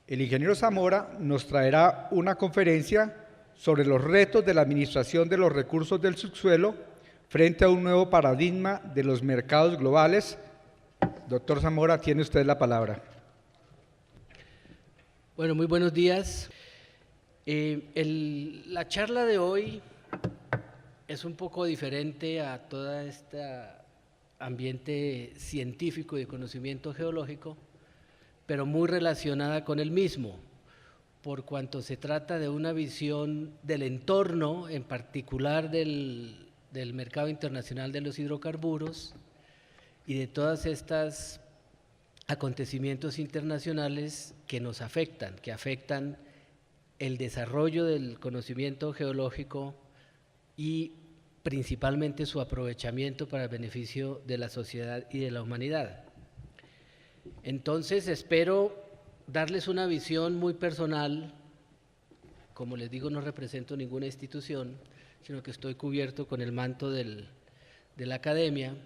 El ingeniero Zamora nos traerá una conferencia sobre los retos de la administración de los recursos del subsuelo frente a un nuevo paradigma de los mercados globales. Doctor Zamora, tiene usted la palabra. Bueno, muy buenos días. La charla de hoy es un poco diferente a todo este ambiente científico y de conocimiento geológico, pero muy relacionada con el mismo, por cuanto se trata de una visión del entorno, en particular del mercado internacional de los hidrocarburos y de todas estas acontecimientos internacionales que nos afectan, que afectan el desarrollo del conocimiento geológico y principalmente su aprovechamiento para el beneficio de la sociedad y de la humanidad. Entonces espero darles una visión muy personal. Como les digo, no represento ninguna institución, sino que estoy cubierto con el manto de la academia,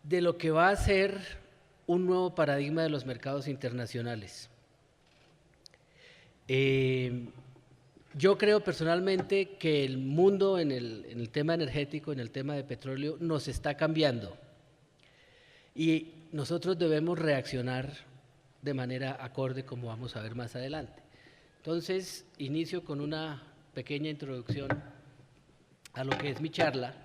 de lo que va a ser un nuevo paradigma de los mercados internacionales. Yo creo personalmente que el mundo en el tema energético, en el tema de petróleo, nos está cambiando y nosotros debemos reaccionar de manera acorde, como vamos a ver más adelante. Entonces, inicio con una pequeña introducción a lo que es mi charla,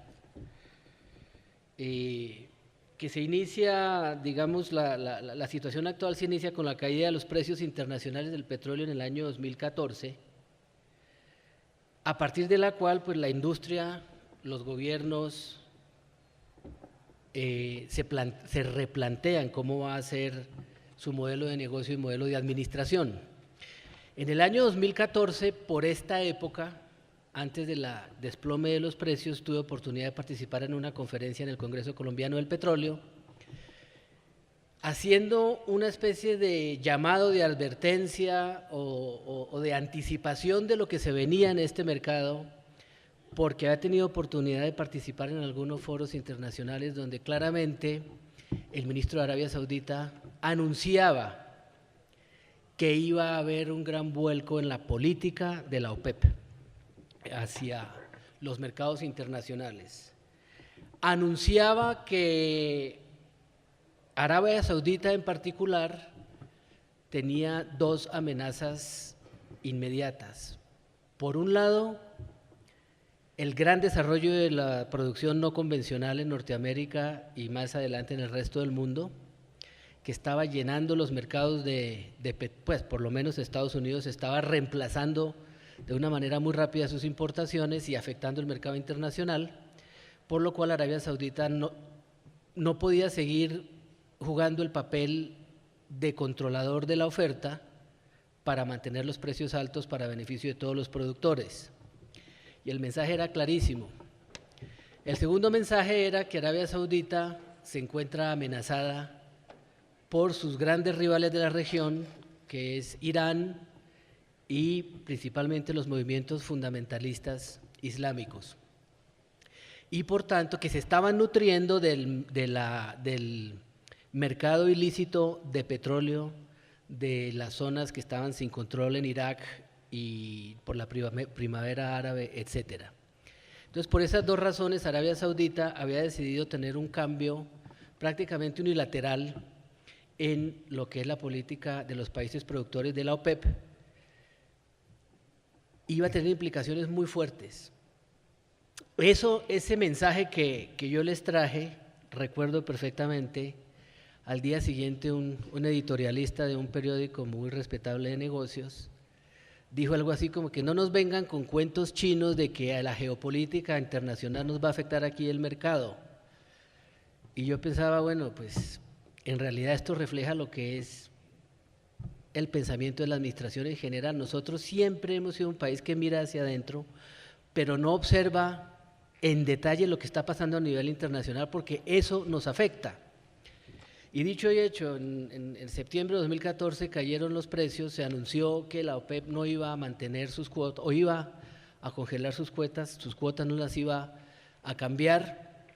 que se inicia, digamos, la situación actual se inicia con la caída de los precios internacionales del petróleo en el año 2014, a partir de la cual pues la industria, los gobiernos se replantean cómo va a ser su modelo de negocio y modelo de administración. En el año 2014, por esta época, antes del desplome de los precios, tuve oportunidad de participar en una conferencia en el Congreso Colombiano del Petróleo, haciendo una especie de llamado de advertencia o de anticipación de lo que se venía en este mercado, porque había tenido oportunidad de participar en algunos foros internacionales donde claramente el ministro de Arabia Saudita anunciaba que iba a haber un gran vuelco en la política de la OPEP hacia los mercados internacionales. Anunciaba que Arabia Saudita en particular tenía dos amenazas inmediatas. Por un lado, el gran desarrollo de la producción no convencional en Norteamérica y más adelante en el resto del mundo, que estaba llenando los mercados pues por lo menos Estados Unidos estaba reemplazando de una manera muy rápida sus importaciones y afectando el mercado internacional, por lo cual Arabia Saudita no podía seguir jugando el papel de controlador de la oferta para mantener los precios altos para beneficio de todos los productores. Y el mensaje era clarísimo. El segundo mensaje era que Arabia Saudita se encuentra amenazada por sus grandes rivales de la región, que es Irán y principalmente los movimientos fundamentalistas islámicos. Y por tanto que se estaban nutriendo del mercado ilícito de petróleo de las zonas que estaban sin control en Irak y por la primavera árabe, etcétera. Entonces, por esas dos razones, Arabia Saudita había decidido tener un cambio prácticamente unilateral en lo que es la política de los países productores de la OPEP. Iba a tener implicaciones muy fuertes. Ese mensaje que yo les traje, recuerdo perfectamente, al día siguiente un editorialista de un periódico muy respetable de negocios dijo algo así como que no nos vengan con cuentos chinos de que a la geopolítica internacional nos va a afectar aquí el mercado. Y yo pensaba, bueno, pues en realidad esto refleja lo que es el pensamiento de la administración en general. Nosotros siempre hemos sido un país que mira hacia adentro, pero no observa en detalle lo que está pasando a nivel internacional porque eso nos afecta. Y dicho y hecho, en septiembre de 2014 cayeron los precios, se anunció que la OPEP no iba a mantener sus cuotas o iba a congelar sus cuotas no las iba a cambiar.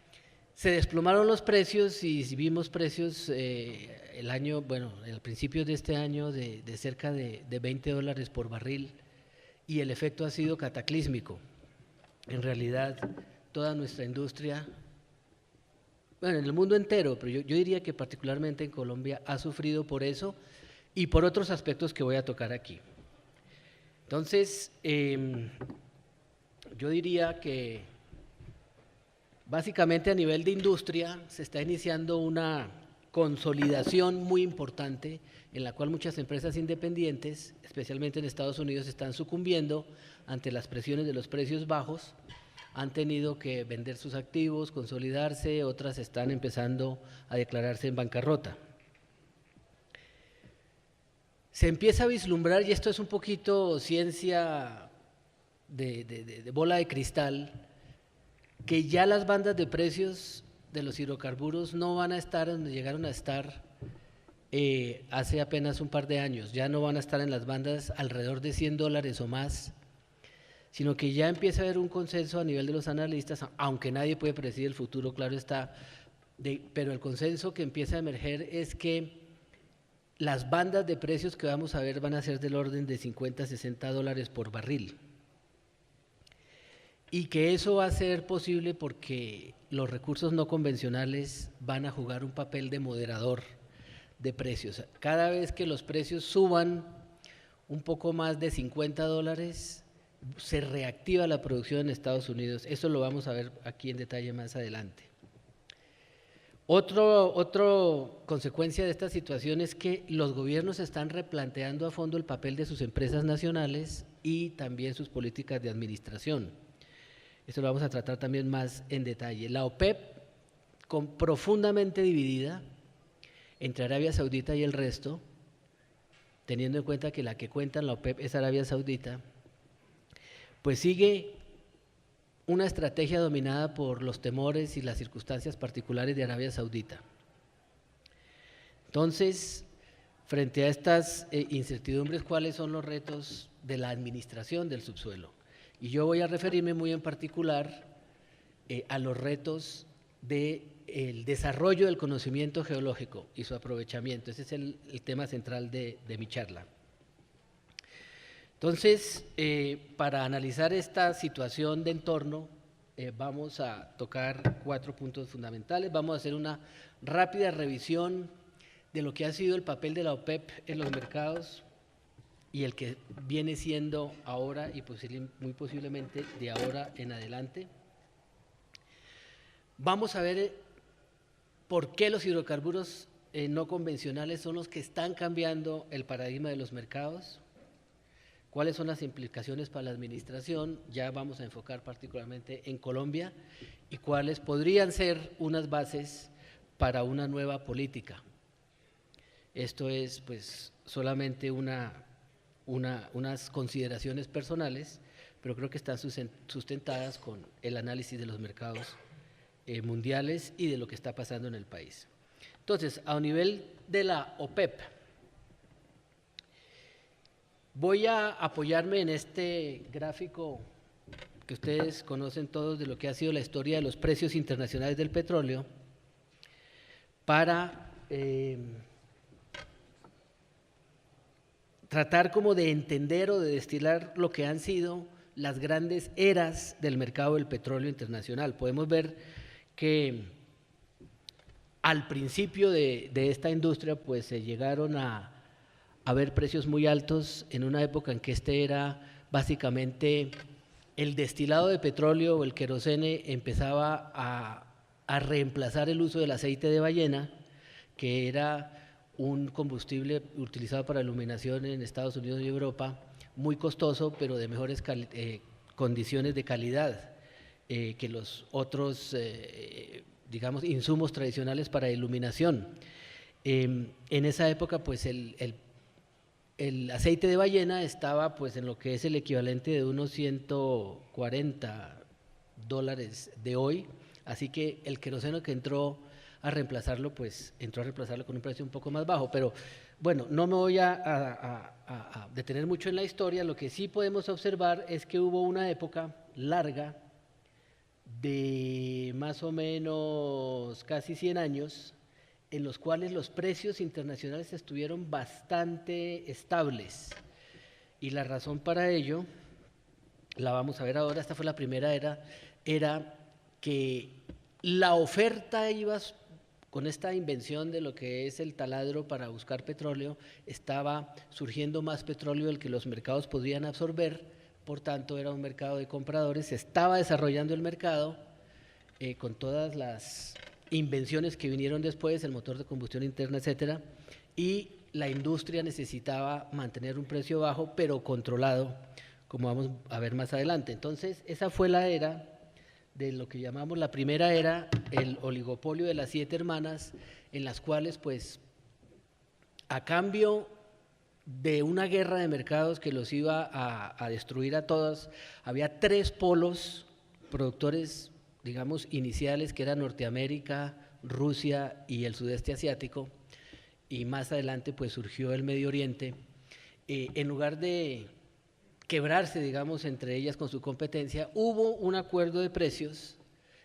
Se desplomaron los precios y vimos precios al principio de este año de cerca de $20 por barril, y el efecto ha sido cataclísmico. En realidad, toda nuestra industria, bueno, en el mundo entero, pero yo diría que particularmente en Colombia ha sufrido por eso y por otros aspectos que voy a tocar aquí. Entonces, yo diría que básicamente a nivel de industria se está iniciando una consolidación muy importante en la cual muchas empresas independientes, especialmente en Estados Unidos, están sucumbiendo ante las presiones de los precios bajos, han tenido que vender sus activos, consolidarse, otras están empezando a declararse en bancarrota. Se empieza a vislumbrar, y esto es un poquito ciencia de bola de cristal, que ya las bandas de precios de los hidrocarburos no van a estar donde llegaron a estar hace apenas un par de años, ya no van a estar en las bandas alrededor de $100 o más, sino que ya empieza a haber un consenso a nivel de los analistas, aunque nadie puede predecir el futuro, claro está, pero el consenso que empieza a emerger es que las bandas de precios que vamos a ver van a ser del orden de $50 a $60 por barril. Y que eso va a ser posible porque los recursos no convencionales van a jugar un papel de moderador de precios. Cada vez que los precios suban un poco más de $50, se reactiva la producción en Estados Unidos. Eso lo vamos a ver aquí en detalle más adelante. Otra consecuencia de esta situación es que los gobiernos están replanteando a fondo el papel de sus empresas nacionales y también sus políticas de administración. Esto lo vamos a tratar también más en detalle. La OPEP, profundamente dividida entre Arabia Saudita y el resto, teniendo en cuenta que la que cuenta en la OPEP es Arabia Saudita, pues sigue una estrategia dominada por los temores y las circunstancias particulares de Arabia Saudita. Entonces, frente a estas incertidumbres, ¿cuáles son los retos de la administración del subsuelo? Y yo voy a referirme muy en particular a los retos del desarrollo del conocimiento geológico y su aprovechamiento. Ese es el tema central de mi charla. Entonces, para analizar esta situación de entorno, vamos a tocar 4 puntos fundamentales. Vamos a hacer una rápida revisión de lo que ha sido el papel de la OPEP en los mercados y el que viene siendo ahora y muy posiblemente de ahora en adelante. Vamos a ver por qué los hidrocarburos no convencionales son los que están cambiando el paradigma de los mercados, cuáles son las implicaciones para la administración, ya vamos a enfocar particularmente en Colombia, y cuáles podrían ser unas bases para una nueva política. Esto es pues solamente unas consideraciones personales, pero creo que están sustentadas con el análisis de los mercados mundiales y de lo que está pasando en el país. Entonces, a nivel de la OPEP, voy a apoyarme en este gráfico que ustedes conocen todos de lo que ha sido la historia de los precios internacionales del petróleo para tratar como de entender o de destilar lo que han sido las grandes eras del mercado del petróleo internacional. Podemos ver que al principio de esta industria pues se llegaron a ver precios muy altos en una época en que este era básicamente el destilado de petróleo o el querosene empezaba a reemplazar el uso del aceite de ballena, que era un combustible utilizado para iluminación en Estados Unidos y Europa, muy costoso, pero de mejores condiciones de calidad que los otros, digamos, insumos tradicionales para iluminación. En esa época, pues el aceite de ballena estaba pues en lo que es el equivalente de unos $140 de hoy, así que el queroseno que entró a reemplazarlo, pues entró a reemplazarlo con un precio un poco más bajo. Pero bueno, no me voy a detener mucho en la historia. Lo que sí podemos observar es que hubo una época larga de más o menos casi 100 años, en los cuales los precios internacionales estuvieron bastante estables. Y la razón para ello, la vamos a ver ahora, esta fue la primera era que la oferta iba, con esta invención de lo que es el taladro para buscar petróleo, estaba surgiendo más petróleo del que los mercados podían absorber, por tanto era un mercado de compradores, se estaba desarrollando el mercado con todas las invenciones que vinieron después, el motor de combustión interna, etcétera, y la industria necesitaba mantener un precio bajo, pero controlado, como vamos a ver más adelante. Entonces, esa fue la era de lo que llamamos la primera era, el oligopolio de las 7 hermanas, en las cuales, pues, a cambio de una guerra de mercados que los iba a destruir a todos, había 3 polos productores, digamos, iniciales, que eran Norteamérica, Rusia y el sudeste asiático, y más adelante pues surgió el Medio Oriente. En lugar de quebrarse, digamos, entre ellas con su competencia, hubo un acuerdo de precios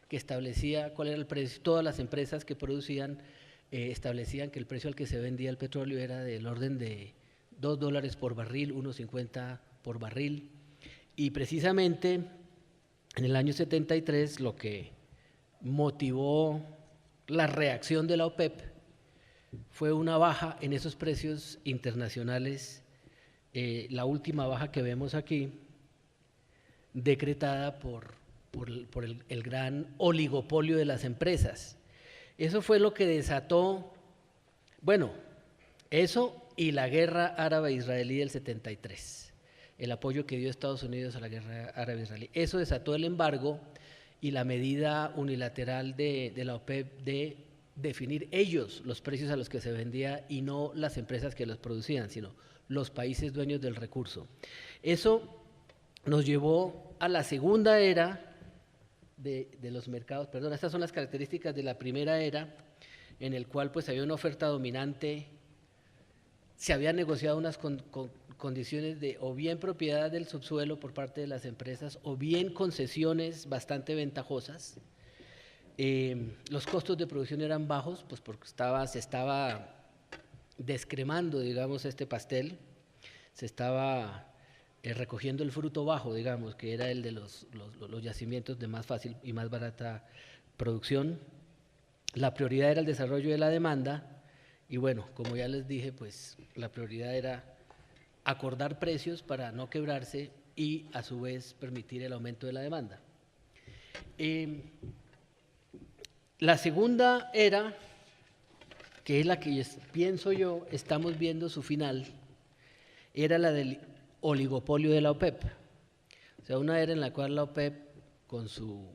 que establecía cuál era el precio. Todas las empresas que producían establecían que el precio al que se vendía el petróleo era del orden de $2 por barril, 1.50 por barril, y precisamente en el año 73 lo que motivó la reacción de la OPEP fue una baja en esos precios internacionales, la última baja que vemos aquí, decretada por el gran oligopolio de las empresas. Eso fue lo que desató, bueno, eso y la guerra árabe-israelí del 73, el apoyo que dio Estados Unidos a la guerra árabe-israelí. Eso desató el embargo y la medida unilateral de la OPEP de definir ellos los precios a los que se vendía y no las empresas que los producían, sino los países dueños del recurso. Eso nos llevó a la segunda era de los mercados, perdón, estas son las características de la primera era, en el cual pues había una oferta dominante, se habían negociado unas condiciones de o bien propiedad del subsuelo por parte de las empresas o bien concesiones bastante ventajosas. Los costos de producción eran bajos, pues porque se estaba descremando, digamos, este pastel, se estaba recogiendo el fruto bajo, digamos, que era el de los yacimientos de más fácil y más barata producción. La prioridad era el desarrollo de la demanda y bueno, como ya les dije, pues la prioridad era acordar precios para no quebrarse y a su vez permitir el aumento de la demanda. La segunda era, que es la que pienso yo estamos viendo su final, era la del oligopolio de la OPEP. O sea, una era en la cual la OPEP, con su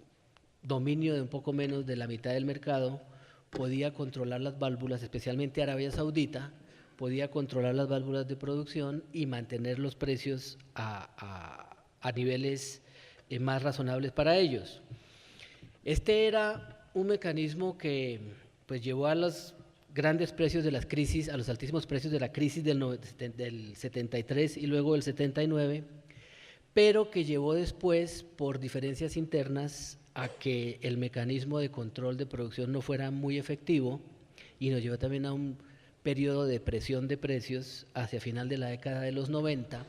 dominio de un poco menos de la mitad del mercado, podía controlar las válvulas, especialmente Arabia Saudita, podía controlar las válvulas de producción y mantener los precios a niveles más razonables para ellos. Este era un mecanismo que pues llevó a los grandes precios de las crisis, a los altísimos precios de la crisis del 73 y luego del 79, pero que llevó después, por diferencias internas, a que el mecanismo de control de producción no fuera muy efectivo y nos llevó también a un periodo de presión de precios hacia final de la década de los 90,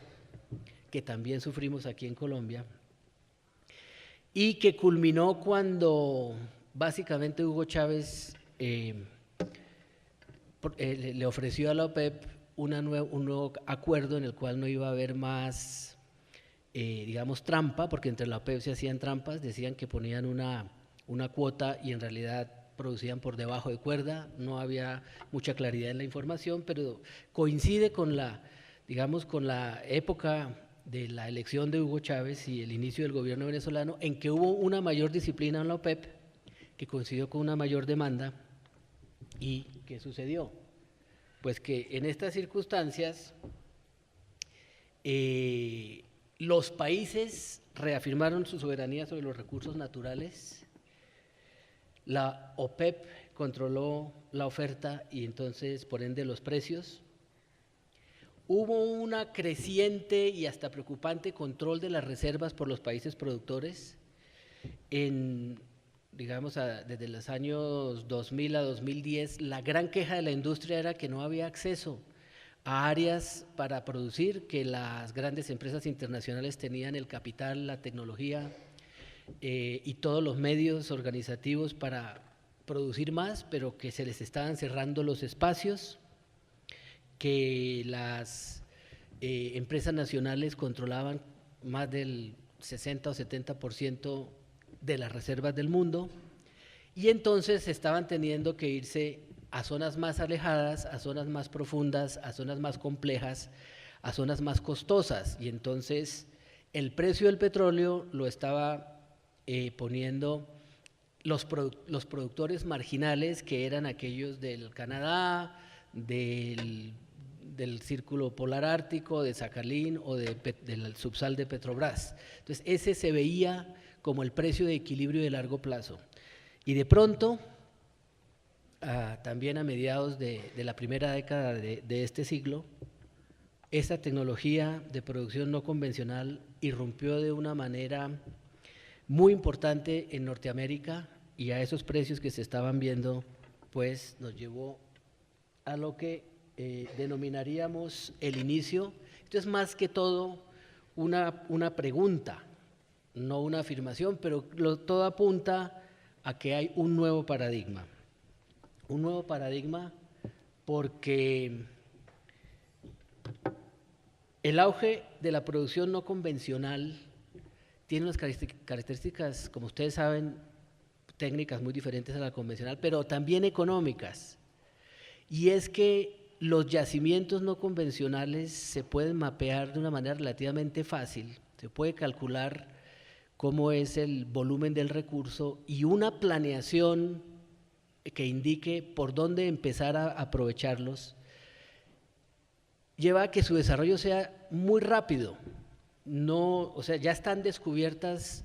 que también sufrimos aquí en Colombia, y que culminó cuando básicamente Hugo Chávez le ofreció a la OPEP un nuevo acuerdo en el cual no iba a haber más, digamos, trampa, porque entre la OPEP se hacían trampas, decían que ponían una cuota y en realidad producían por debajo de cuerda, no había mucha claridad en la información, pero coincide con digamos, con la época de la elección de Hugo Chávez y el inicio del gobierno venezolano, en que hubo una mayor disciplina en la OPEP, que coincidió con una mayor demanda. ¿Y qué sucedió? Pues que en estas circunstancias los países reafirmaron su soberanía sobre los recursos naturales, la OPEP controló la oferta y entonces por ende los precios. Hubo una creciente y hasta preocupante control de las reservas por los países productores. digamos, desde los años 2000 a 2010, la gran queja de la industria era que no había acceso a áreas para producir, que las grandes empresas internacionales tenían el capital, la tecnología y todos los medios organizativos para producir más, pero que se les estaban cerrando los espacios, que las empresas nacionales controlaban más del 60 o 70% de las reservas del mundo, y entonces estaban teniendo que irse a zonas más alejadas, a zonas más profundas, a zonas más complejas, a zonas más costosas, y entonces el precio del petróleo lo estaba poniendo los productores marginales, que eran aquellos del Canadá, del Círculo Polar Ártico, de Sakhalín o del subsal de Petrobras. Entonces ese se veía como el precio de equilibrio de largo plazo. Y de pronto, también a mediados de la primera década de este siglo, esta tecnología de producción no convencional irrumpió de una manera muy importante en Norteamérica, y a esos precios que se estaban viendo, pues nos llevó a lo que denominaríamos el inicio. Esto es más que todo una pregunta, no una afirmación, pero todo apunta a que hay un nuevo paradigma. Un nuevo paradigma porque el auge de la producción no convencional tiene unas características, como ustedes saben, técnicas muy diferentes a la convencional, pero también económicas. Y es que los yacimientos no convencionales se pueden mapear de una manera relativamente fácil, se puede calcular cómo es el volumen del recurso, y una planeación que indique por dónde empezar a aprovecharlos lleva a que su desarrollo sea muy rápido. No, o sea, ya están descubiertas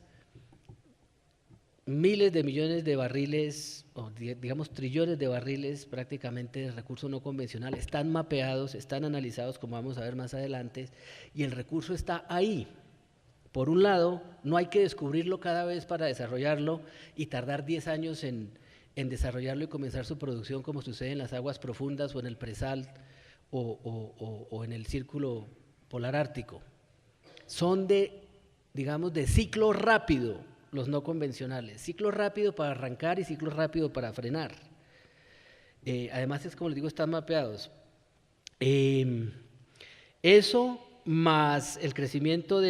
miles de millones de barriles, o digamos trillones de barriles prácticamente de recurso no convencional, están mapeados, están analizados, como vamos a ver más adelante, y el recurso está ahí. Por un lado, no hay que descubrirlo cada vez para desarrollarlo y tardar 10 años en desarrollarlo y comenzar su producción, como sucede en las aguas profundas o en el presal o en el Círculo Polar Ártico. Son digamos, de ciclo rápido los no convencionales, ciclo rápido para arrancar y ciclo rápido para frenar. Además, como les digo, están mapeados. Eso más el crecimiento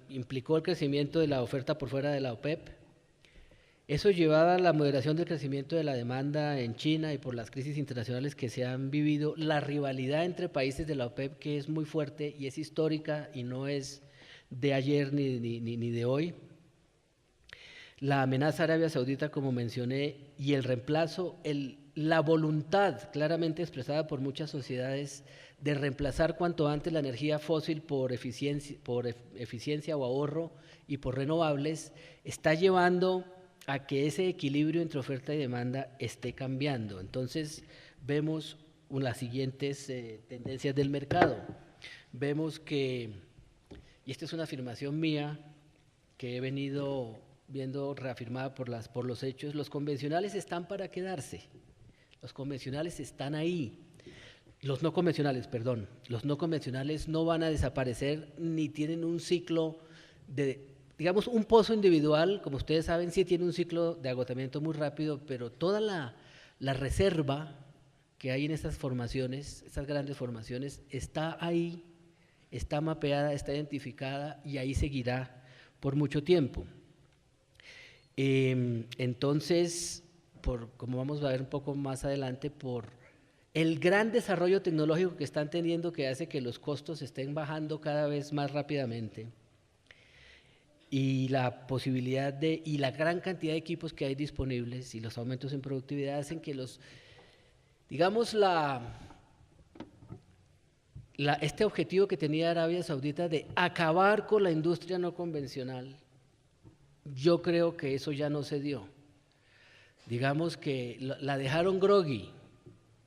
implicó el crecimiento de la oferta por fuera de la OPEP. Eso llevaba a la moderación del crecimiento de la demanda en China, y por las crisis internacionales que se han vivido, la rivalidad entre países de la OPEP, que es muy fuerte y es histórica y no es de ayer ni de hoy. La amenaza a Arabia Saudita, como mencioné, y el reemplazo, la voluntad claramente expresada por muchas sociedades de reemplazar cuanto antes la energía fósil por eficiencia o ahorro y por renovables, está llevando a que ese equilibrio entre oferta y demanda esté cambiando. Entonces vemos las siguientes tendencias del mercado. Vemos que, y esta es una afirmación mía que he venido viendo reafirmada por los hechos, los convencionales están para quedarse, los convencionales están ahí. Los no convencionales no van a desaparecer, ni tienen un ciclo digamos, un pozo individual, como ustedes saben, sí tiene un ciclo de agotamiento muy rápido, pero toda la reserva que hay en estas formaciones, estas grandes formaciones, está ahí, está mapeada, está identificada, y ahí seguirá por mucho tiempo. Entonces, como vamos a ver un poco más adelante, por el gran desarrollo tecnológico que están teniendo, que hace que los costos estén bajando cada vez más rápidamente, y la posibilidad y la gran cantidad de equipos que hay disponibles y los aumentos en productividad hacen que este objetivo que tenía Arabia Saudita de acabar con la industria no convencional, yo creo que eso ya no se dio. Digamos que la dejaron groggy,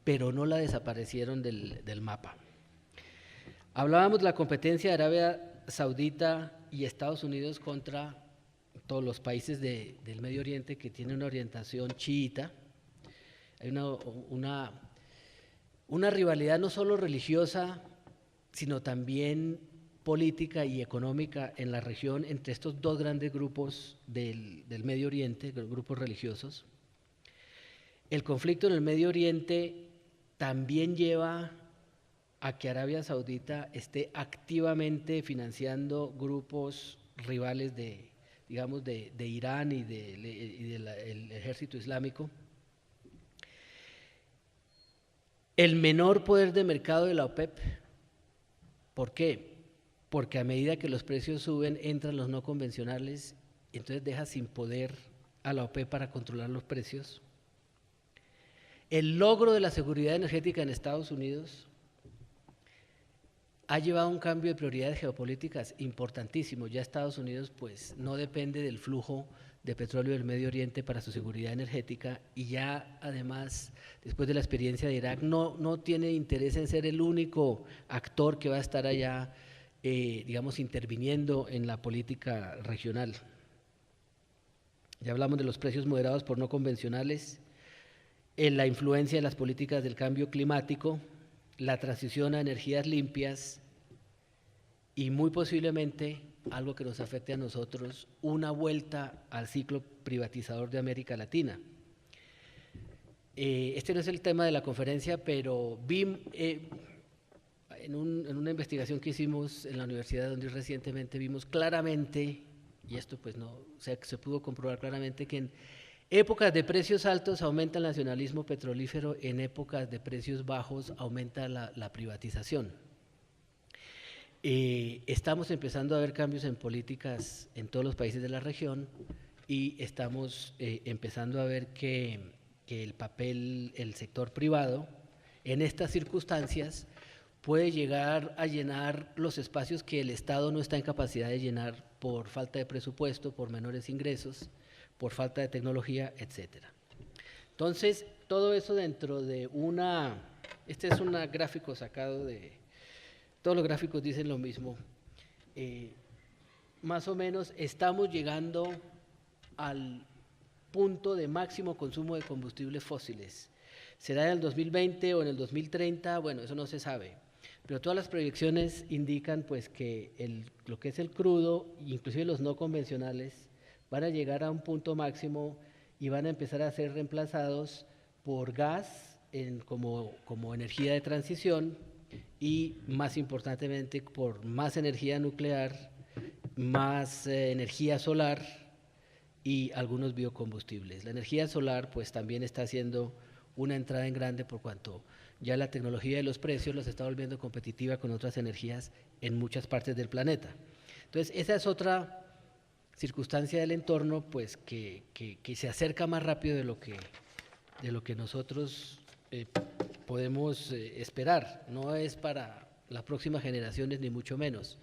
pero no la desaparecieron del mapa. Hablábamos de la competencia de Arabia Saudita y Estados Unidos contra todos los países del Medio Oriente que tienen una orientación chiita. Hay una rivalidad no solo religiosa, sino también política y económica en la región entre estos dos grandes grupos del Medio Oriente, grupos religiosos. El conflicto en el Medio Oriente también lleva a que Arabia Saudita esté activamente financiando grupos rivales de Irán y del ejército islámico. El menor poder de mercado de la OPEP. ¿Por qué? Porque a medida que los precios suben, entran los no convencionales, y entonces deja sin poder a la OPEP para controlar los precios. El logro de la seguridad energética en Estados Unidos ha llevado a un cambio de prioridades geopolíticas importantísimo. Ya Estados Unidos pues no depende del flujo de petróleo del Medio Oriente para su seguridad energética, y ya además, después de la experiencia de Irak, no tiene interés en ser el único actor que va a estar allá, interviniendo en la política regional. Ya hablamos de los precios moderados por no convencionales, en la influencia de las políticas del cambio climático, la transición a energías limpias y muy posiblemente, algo que nos afecte a nosotros, una vuelta al ciclo privatizador de América Latina. Este no es el tema de la conferencia, pero en una investigación que hicimos en la Universidad donde recientemente vimos claramente, y esto pues no se pudo comprobar claramente, que en épocas de precios altos aumenta el nacionalismo petrolífero, en épocas de precios bajos aumenta la privatización. Estamos empezando a ver cambios en políticas en todos los países de la región, y estamos empezando a ver que el papel, el sector privado, en estas circunstancias puede llegar a llenar los espacios que el Estado no está en capacidad de llenar por falta de presupuesto, por menores ingresos, por falta de tecnología, etcétera. Entonces, todo eso dentro de este es un gráfico sacado todos los gráficos dicen lo mismo. Más o menos estamos llegando al punto de máximo consumo de combustibles fósiles. ¿Será en el 2020 o en el 2030? Bueno, eso no se sabe. Pero todas las proyecciones indican pues que lo que es el crudo, inclusive los no convencionales, van a llegar a un punto máximo y van a empezar a ser reemplazados por gas como energía de transición, y más importantemente por más energía nuclear, más energía solar y algunos biocombustibles. La energía solar pues también está haciendo una entrada en grande, por cuanto ya la tecnología de los precios los está volviendo competitiva con otras energías en muchas partes del planeta. Entonces esa es otra circunstancia del entorno pues que se acerca más rápido de lo que nosotros podemos esperar. No es para las próximas generaciones ni mucho menos.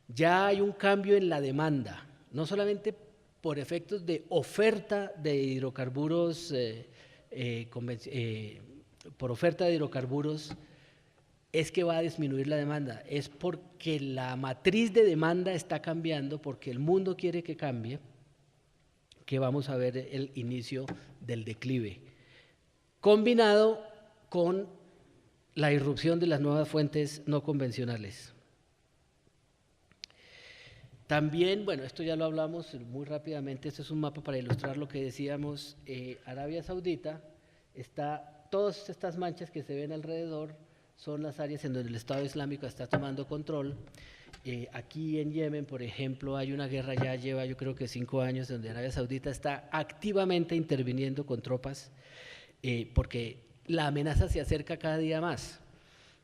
Ya hay un cambio en la demanda, no solamente por efectos de oferta de hidrocarburos, por oferta de hidrocarburos es que va a disminuir la demanda, es porque la matriz de demanda está cambiando, porque el mundo quiere que cambie, que vamos a ver el inicio del declive, combinado con la irrupción de las nuevas fuentes no convencionales. También, bueno, esto ya lo hablamos muy rápidamente, este es un mapa para ilustrar lo que decíamos. Arabia Saudita todas estas manchas que se ven alrededor son las áreas en donde el Estado Islámico está tomando control. Aquí en Yemen, por ejemplo, hay una guerra, ya lleva yo creo que 5 años, donde Arabia Saudita está activamente interviniendo con tropas, porque la amenaza se acerca cada día más.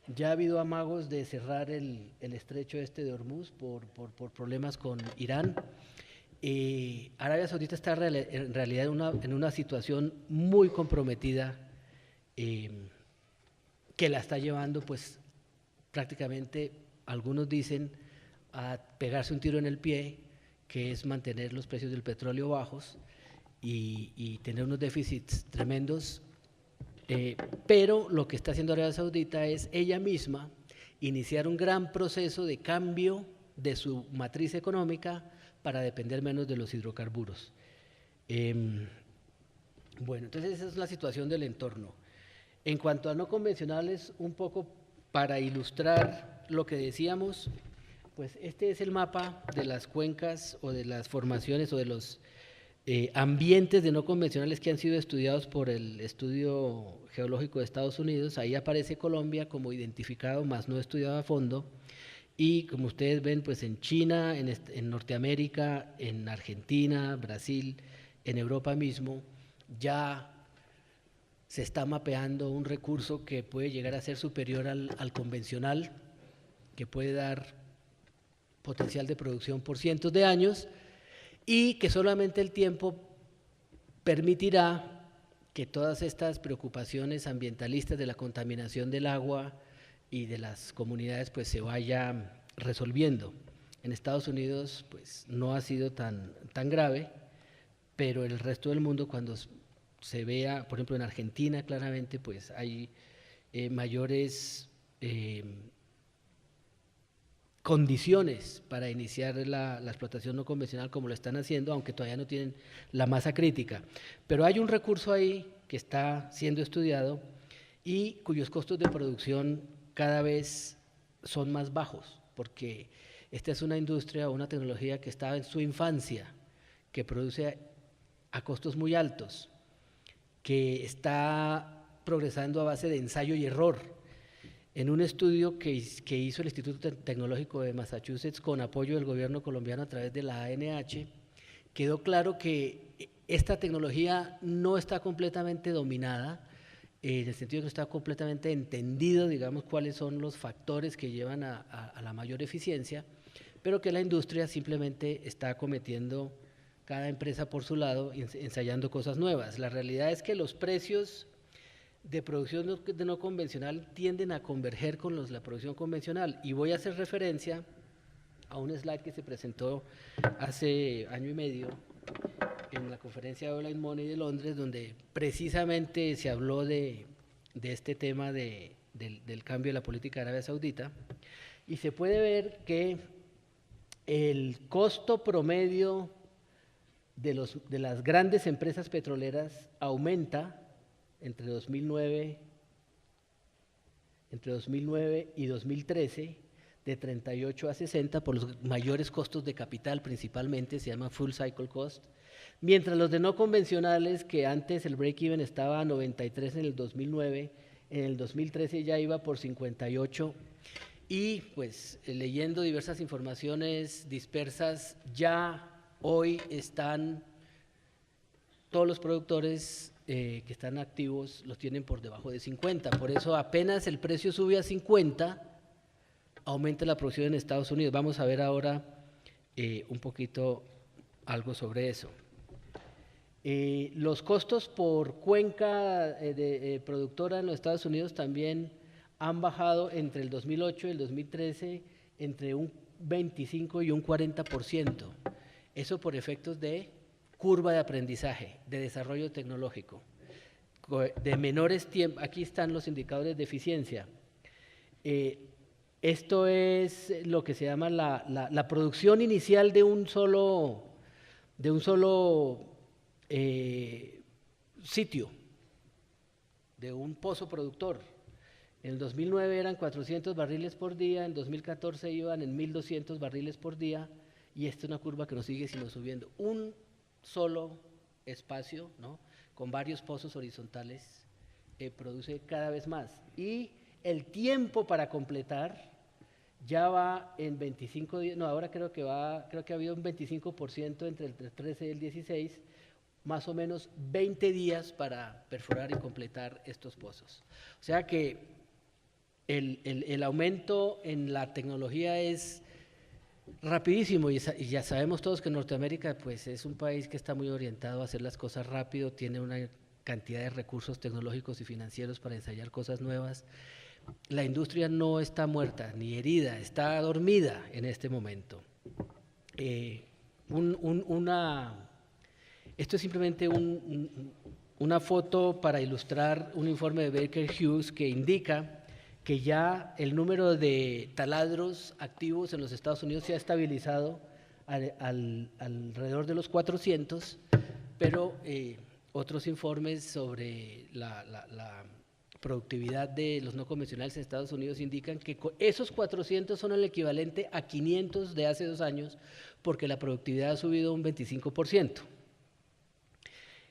Ya ha habido amagos de cerrar el estrecho de Hormuz por problemas con Irán. Arabia Saudita está en realidad en una situación muy comprometida, que la está llevando pues prácticamente, algunos dicen, a pegarse un tiro en el pie, que es mantener los precios del petróleo bajos y tener unos déficits tremendos. Pero lo que está haciendo Arabia Saudita es ella misma iniciar un gran proceso de cambio de su matriz económica para depender menos de los hidrocarburos. Bueno, entonces esa es la situación del entorno. En cuanto a no convencionales, un poco para ilustrar lo que decíamos, pues este es el mapa de las cuencas o de las formaciones o de los ambientes de no convencionales que han sido estudiados por el Estudio Geológico de Estados Unidos. Ahí aparece Colombia como identificado, más no estudiado a fondo. Y como ustedes ven, pues en China, en Norteamérica, en Argentina, Brasil, en Europa mismo, ya se está mapeando un recurso que puede llegar a ser superior al convencional, que puede dar potencial de producción por cientos de años, y que solamente el tiempo permitirá que todas estas preocupaciones ambientalistas de la contaminación del agua y de las comunidades pues se vaya resolviendo. En Estados Unidos pues no ha sido tan grave, pero el resto del mundo, cuando se vea, por ejemplo en Argentina claramente pues hay mayores condiciones para iniciar la explotación no convencional como lo están haciendo, aunque todavía no tienen la masa crítica. Pero hay un recurso ahí que está siendo estudiado y cuyos costos de producción cada vez son más bajos, porque esta es una industria o una tecnología que estaba en su infancia, que produce a costos muy altos, que está progresando a base de ensayo y error. En un estudio que hizo el Instituto Tecnológico de Massachusetts con apoyo del gobierno colombiano a través de la ANH, quedó claro que esta tecnología no está completamente dominada, en el sentido que no está completamente entendido, digamos, cuáles son los factores que llevan a la mayor eficiencia, pero que la industria simplemente está cometiendo, cada empresa por su lado, ensayando cosas nuevas. La realidad es que los precios de producción no convencional tienden a converger con los de la producción convencional, y voy a hacer referencia a un slide que se presentó hace año y medio en la conferencia de Oil and Money de Londres, donde precisamente se habló de este tema del cambio de la política de Arabia Saudita, y se puede ver que el costo promedio de las grandes empresas petroleras aumenta entre 2009 y 2013 de 38 a 60 por los mayores costos de capital, principalmente se llama full cycle cost, mientras los de no convencionales, que antes el break-even estaba a 93 en el 2009, en el 2013 ya iba por 58, y pues leyendo diversas informaciones dispersas, ya hoy están todos los productores que están activos los tienen por debajo de 50, por eso apenas el precio sube a 50, aumenta la producción en Estados Unidos. Vamos a ver ahora un poquito algo sobre eso. Los costos por cuenca productora en los Estados Unidos también han bajado entre el 2008 y el 2013 entre un 25 y un 40%, eso por efectos de curva de aprendizaje, de desarrollo tecnológico, de menores tiempos. Aquí están los indicadores de eficiencia. Esto es lo que se llama la producción inicial de un solo sitio, de un pozo productor. En el 2009 eran 400 barriles por día, en 2014 iban en 1.200 barriles por día, y esta es una curva que nos sigue sino subiendo. Un solo espacio, ¿no?, con varios pozos horizontales produce cada vez más, y el tiempo para completar ya va en 25 días, no, ahora creo que ha habido un 25% entre el 13 y el 16, más o menos 20 días para perforar y completar estos pozos. O sea que el aumento en la tecnología es rapidísimo, y ya sabemos todos que Norteamérica pues es un país que está muy orientado a hacer las cosas rápido, tiene una cantidad de recursos tecnológicos y financieros para ensayar cosas nuevas. La industria no está muerta ni herida, está dormida en este momento. Esto es simplemente una foto para ilustrar un informe de Baker Hughes que indica que ya el número de taladros activos en los Estados Unidos se ha estabilizado alrededor de los 400, pero otros informes sobre la productividad de los no convencionales en Estados Unidos indican que esos 400 son el equivalente a 500 de hace 2 años, porque la productividad ha subido un 25%.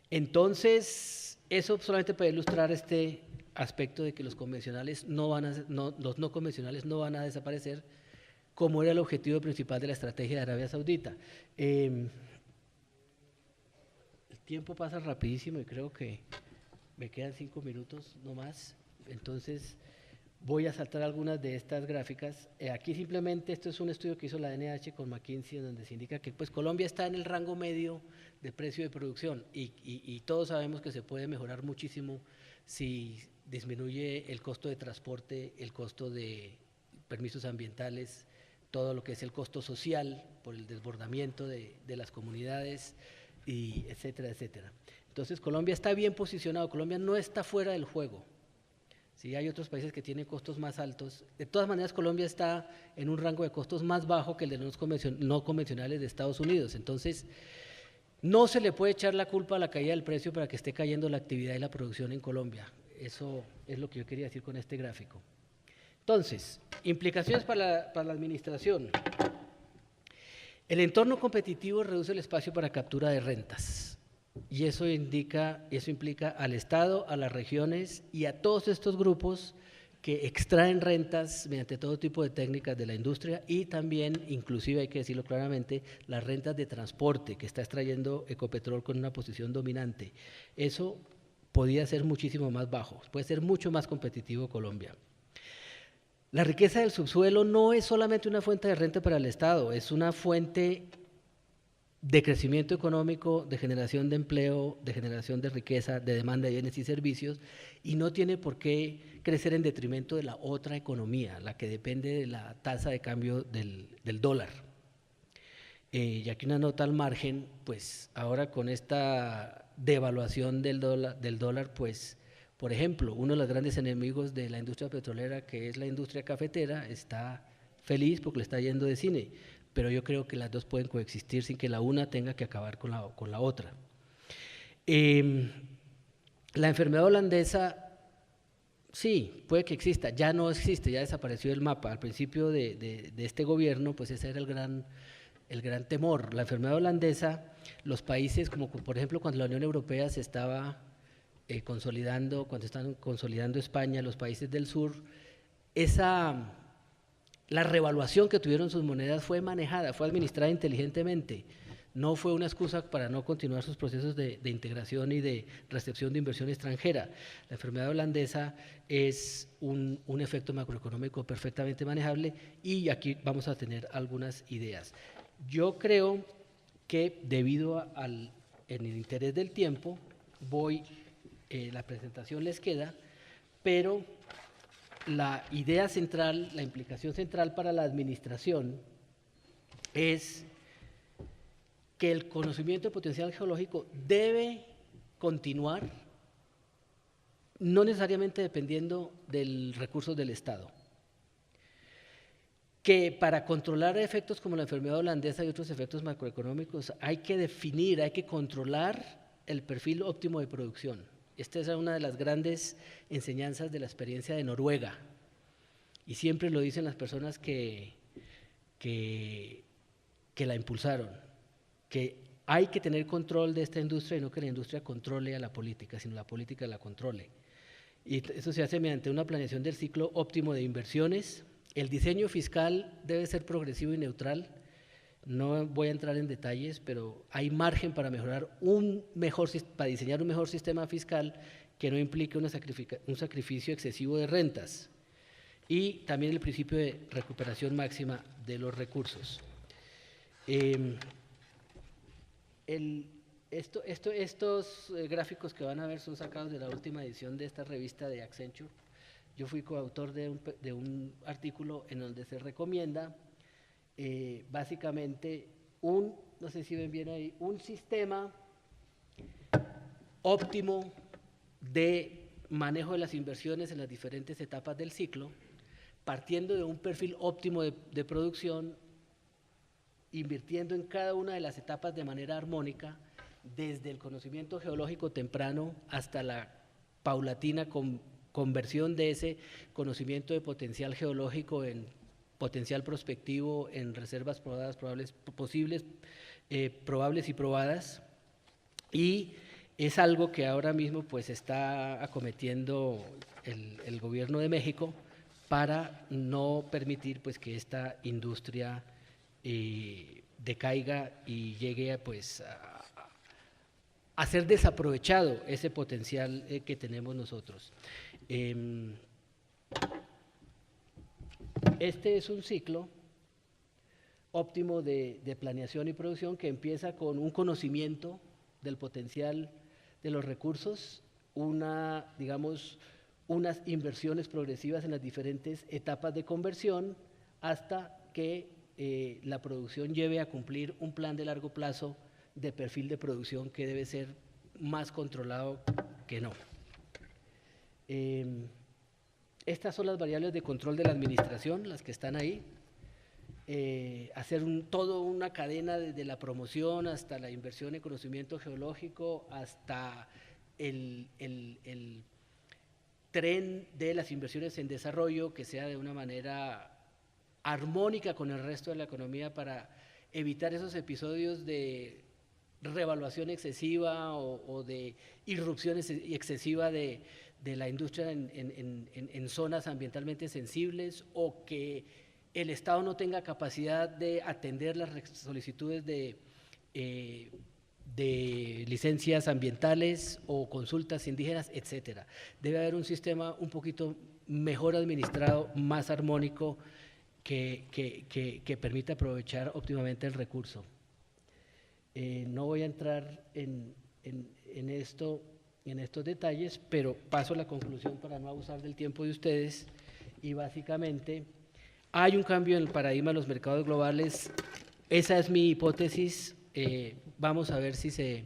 Entonces, eso solamente para ilustrar este aspecto de que los convencionales los no convencionales no van a desaparecer, como era el objetivo principal de la estrategia de Arabia Saudita. El tiempo pasa rapidísimo y creo que me quedan 5 minutos no más, entonces voy a saltar algunas de estas gráficas. Aquí simplemente esto es un estudio que hizo la NH con McKinsey, donde se indica que pues Colombia está en el rango medio de precio de producción y todos sabemos que se puede mejorar muchísimo si disminuye el costo de transporte, el costo de permisos ambientales, todo lo que es el costo social por el desbordamiento de las comunidades, y etcétera, etcétera. Entonces Colombia está bien posicionado, Colombia no está fuera del juego. Sí, hay otros países que tienen costos más altos. De todas maneras, Colombia está en un rango de costos más bajo que el de los no convencionales de Estados Unidos. Entonces, no se le puede echar la culpa a la caída del precio para que esté cayendo la actividad y la producción en Colombia. Eso es lo que yo quería decir con este gráfico. Entonces, implicaciones para la administración. El entorno competitivo reduce el espacio para captura de rentas. Y eso implica al Estado, a las regiones y a todos estos grupos que extraen rentas mediante todo tipo de técnicas de la industria y también, inclusive hay que decirlo claramente, las rentas de transporte que está extrayendo Ecopetrol con una posición dominante. Eso podía ser muchísimo más bajo, puede ser mucho más competitivo Colombia. La riqueza del subsuelo no es solamente una fuente de renta para el Estado, es una fuente de crecimiento económico, de generación de empleo, de generación de riqueza, de demanda de bienes y servicios, y no tiene por qué crecer en detrimento de la otra economía, la que depende de la tasa de cambio del dólar. Y aquí una nota al margen, pues ahora con esta devaluación del dólar, pues, por ejemplo, uno de los grandes enemigos de la industria petrolera, que es la industria cafetera, está feliz porque le está yendo de cine, pero yo creo que las dos pueden coexistir sin que la una tenga que acabar con la otra. La enfermedad holandesa, sí, puede que exista, ya no existe, ya desapareció del mapa. Al principio de este gobierno, pues ese era el gran temor. La enfermedad holandesa, los países, como por ejemplo cuando la Unión Europea se estaba consolidando, cuando estaban consolidando España, los países del sur, la revaluación que tuvieron sus monedas fue manejada, fue administrada inteligentemente. No fue una excusa para no continuar sus procesos de integración y de recepción de inversión extranjera. La enfermedad holandesa es un efecto macroeconómico perfectamente manejable y aquí vamos a tener algunas ideas. Yo creo que debido en el interés del tiempo, la presentación les queda, pero la idea central, la implicación central para la administración es que el conocimiento del potencial geológico debe continuar, no necesariamente dependiendo del recurso del Estado. Que para controlar efectos como la enfermedad holandesa y otros efectos macroeconómicos hay que definir, hay que controlar el perfil óptimo de producción. Esta es una de las grandes enseñanzas de la experiencia de Noruega y siempre lo dicen las personas que la impulsaron, que hay que tener control de esta industria y no que la industria controle a la política, sino la política la controle. Y eso se hace mediante una planeación del ciclo óptimo de inversiones. El diseño fiscal debe ser progresivo y neutral. No voy a entrar en detalles, pero hay margen para para diseñar un mejor sistema fiscal que no implique un sacrificio excesivo de rentas. Y también el principio de recuperación máxima de los recursos. Estos gráficos que van a ver son sacados de la última edición de esta revista de Accenture. Yo fui coautor de un artículo en donde se recomienda básicamente no sé si ven bien ahí, un sistema óptimo de manejo de las inversiones en las diferentes etapas del ciclo, partiendo de un perfil óptimo de producción invirtiendo en cada una de las etapas de manera armónica, desde el conocimiento geológico temprano hasta la paulatina conversión de ese conocimiento de potencial geológico en potencial prospectivo, en reservas probadas, posibles, probables y probadas, y es algo que ahora mismo pues está acometiendo el gobierno de México para no permitir pues que esta industria decaiga y llegue pues a ser desaprovechado ese potencial que tenemos nosotros. Este es un ciclo óptimo de planeación y producción que empieza con un conocimiento del potencial de los recursos, unas inversiones progresivas en las diferentes etapas de conversión hasta que la producción lleve a cumplir un plan de largo plazo de perfil de producción que debe ser más controlado que no. Estas son las variables de control de la administración, las que están ahí. Hacer toda una cadena desde la promoción hasta la inversión en conocimiento geológico, hasta el tren de las inversiones en desarrollo, que sea de una manera armónica con el resto de la economía para evitar esos episodios de revaluación excesiva o de irrupción excesiva de la industria en zonas ambientalmente sensibles, o que el Estado no tenga capacidad de atender las solicitudes de licencias ambientales o consultas indígenas, etcétera. Debe haber un sistema un poquito mejor administrado, más armónico, que permita aprovechar óptimamente el recurso. No voy a entrar en estos detalles, pero paso a la conclusión para no abusar del tiempo de ustedes. Y básicamente hay un cambio en el paradigma de los mercados globales. Esa es mi hipótesis. Vamos a ver si se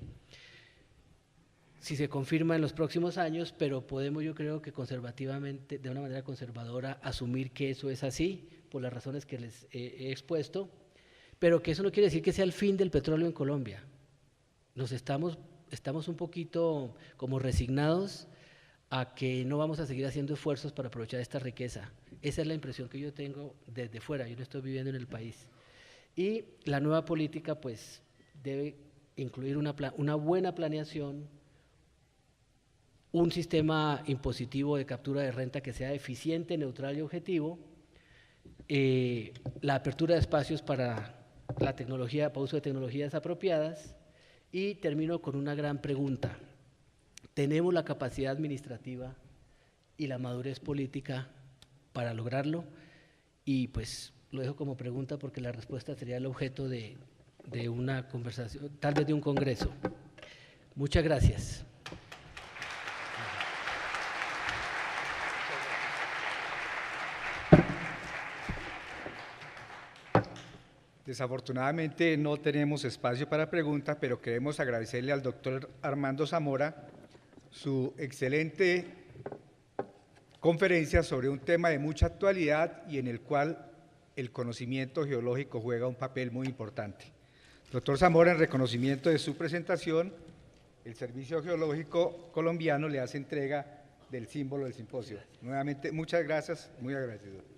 confirma en los próximos años, pero podemos, yo creo que conservativamente, de una manera conservadora, asumir que eso es así, por las razones que les he expuesto, pero que eso no quiere decir que sea el fin del petróleo en Colombia. Estamos un poquito como resignados a que no vamos a seguir haciendo esfuerzos para aprovechar esta riqueza. Esa es la impresión que yo tengo desde fuera, yo no estoy viviendo en el país. Y la nueva política pues debe incluir una buena planeación, un sistema impositivo de captura de renta que sea eficiente, neutral y objetivo, la apertura de espacios para la tecnología, para uso de tecnologías apropiadas. Y termino con una gran pregunta: ¿tenemos la capacidad administrativa y la madurez política para lograrlo? Y pues lo dejo como pregunta porque la respuesta sería el objeto de una conversación, tal vez de un congreso. Muchas gracias. Desafortunadamente no tenemos espacio para preguntas, pero queremos agradecerle al doctor Armando Zamora su excelente conferencia sobre un tema de mucha actualidad y en el cual el conocimiento geológico juega un papel muy importante. Doctor Zamora, en reconocimiento de su presentación, el Servicio Geológico Colombiano le hace entrega del símbolo del simposio. Nuevamente, muchas gracias, muy agradecido.